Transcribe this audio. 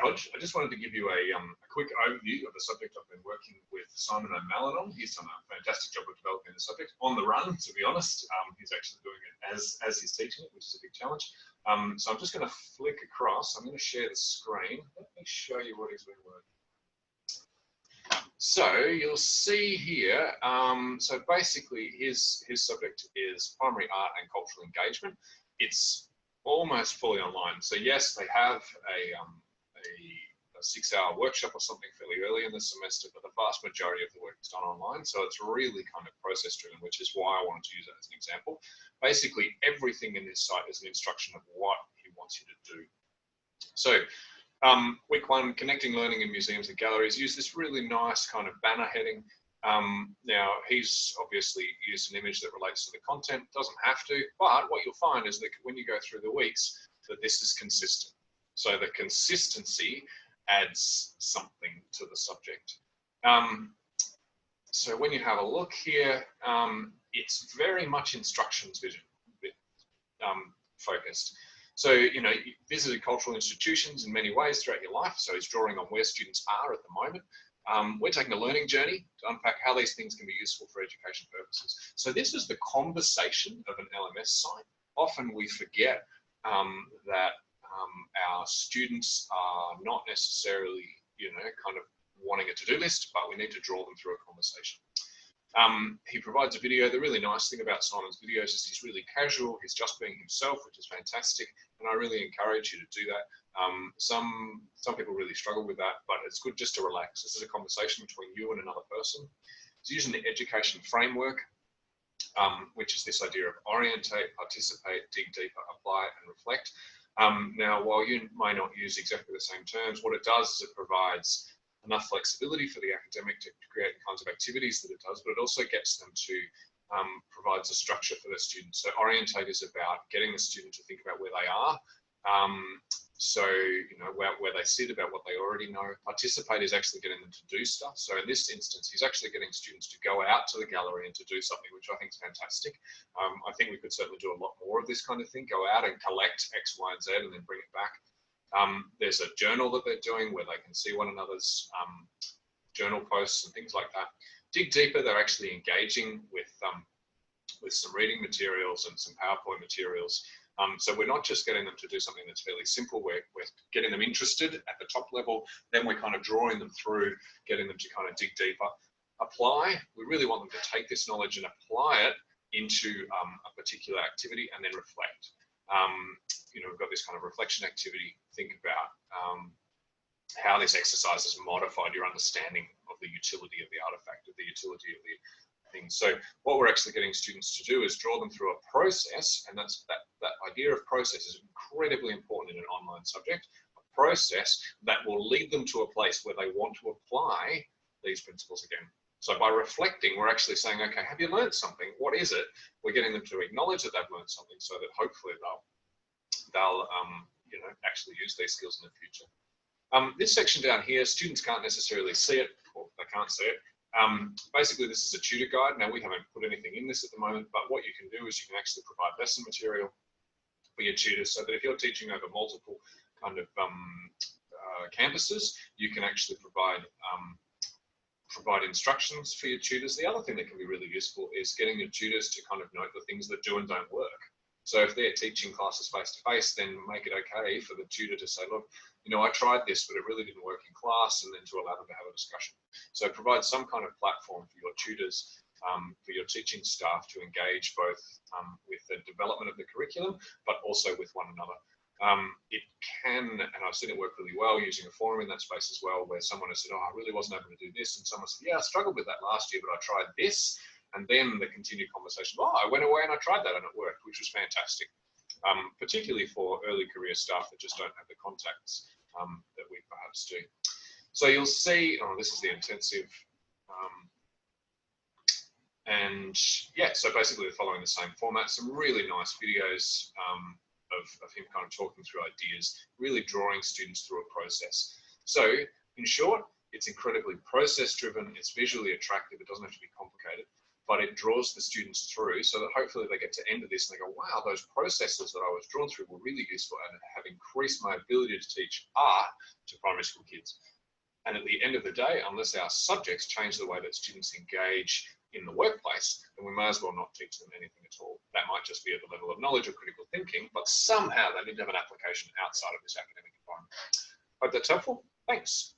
Hodge. I just wanted to give you a quick overview of the subject I've been working with Simon O'Malley on. He's done a fantastic job of developing the subject on the run, to be honest. He's actually doing it as he's teaching it, which is a big challenge. So I'm just going to flick across. I'm going to share the screen. Let me show you what he's been working. So you'll see here, so basically his subject is primary art and cultural engagement. It's almost fully online. So yes, they have a 6-hour workshop or something fairly early in the semester, but the vast majority of the work is done online. So it's really kind of process driven, which is why I wanted to use it as an example. Basically, everything in this site is an instruction of what he wants you to do. So week 1, connecting learning in museums and galleries, use this really nice kind of banner heading. Now, he's obviously used an image that relates to the content, doesn't have to, but what you'll find is that when you go through the weeks, that this is consistent. So the consistency adds something to the subject. So when you have a look here, it's very much instructions focused. So, you know, you visited cultural institutions in many ways throughout your life. So he's drawing on where students are at the moment. We're taking a learning journey to unpack how these things can be useful for education purposes. So this is the conversation of an LMS site. Often we forget that our students are not necessarily, you know, kind of wanting a to-do list, but we need to draw them through a conversation. He provides a video. The really nice thing about Simon's videos is he's really casual. He's just being himself, which is fantastic. And I really encourage you to do that. Some people really struggle with that, but it's good just to relax. This is a conversation between you and another person. He's using the education framework, which is this idea of orientate, participate, dig deeper, apply, and reflect. Now, while you may not use exactly the same terms, what it does is it provides enough flexibility for the academic to create the kinds of activities that it does, but it also gets them to, provides a structure for the students. So orientate is about getting the student to think about where they are. So, you know, where they sit, about what they already know. Participate is actually getting them to do stuff. So in this instance, he's actually getting students to go out to the gallery and to do something, which I think is fantastic. I think we could certainly do a lot more of this kind of thing, go out and collect X, Y, and Z and then bring it back. There's a journal that they're doing where they can see one another's journal posts and things like that. Dig deeper, they're actually engaging with some reading materials and some PowerPoint materials. So we're not just getting them to do something that's fairly simple, we're getting them interested at the top level, then we're kind of drawing them through, getting them to kind of dig deeper. Apply, we really want them to take this knowledge and apply it into a particular activity and then reflect. You know, we've got this kind of reflection activity. Think about how this exercise has modified your understanding of the utility of the artifact, of the utility of the thing. So what we're actually getting students to do is draw them through a process, and that idea of process is incredibly important in an online subject. A process that will lead them to a place where they want to apply these principles again. So by reflecting, we're actually saying, okay, have you learned something? What is it? We're getting them to acknowledge that they've learned something, so that hopefully they'll you know, actually use these skills in the future. This section down here, students can't necessarily see it, or they can't see it. Basically, this is a tutor guide. Now, we haven't put anything in this at the moment, but what you can do is you can actually provide lesson material for your tutors, so that if you're teaching over multiple kind of campuses, you can actually provide instructions for your tutors. The other thing that can be really useful is getting your tutors to kind of note the things that do and don't work. So if they're teaching classes face-to-face, then make it okay for the tutor to say, look, you know, I tried this, but it really didn't work in class, and then to allow them to have a discussion. So provide some kind of platform for your tutors, for your teaching staff to engage both with the development of the curriculum, but also with one another. It can, and I've seen it work really well using a forum in that space as well, where someone has said, oh, I really wasn't able to do this. And someone said, yeah, I struggled with that last year, but I tried this. And then the continued conversation, oh, I went away and I tried that and it worked, which was fantastic, particularly for early career staff that just don't have the contacts that we perhaps do. So you'll see, oh, this is the intensive. And yeah, so basically they're following the same format, some really nice videos of him kind of talking through ideas, really drawing students through a process. So in short, it's incredibly process driven, it's visually attractive, it doesn't have to be complicated. but it draws the students through so that hopefully they get to end of this and they go, wow, those processes that I was drawn through were really useful and have increased my ability to teach art to primary school kids. And at the end of the day, unless our subjects change the way that students engage in the workplace, then we may as well not teach them anything at all. That might just be at the level of knowledge or critical thinking, but somehow they need to have an application outside of this academic environment. Hope that's helpful. Thanks.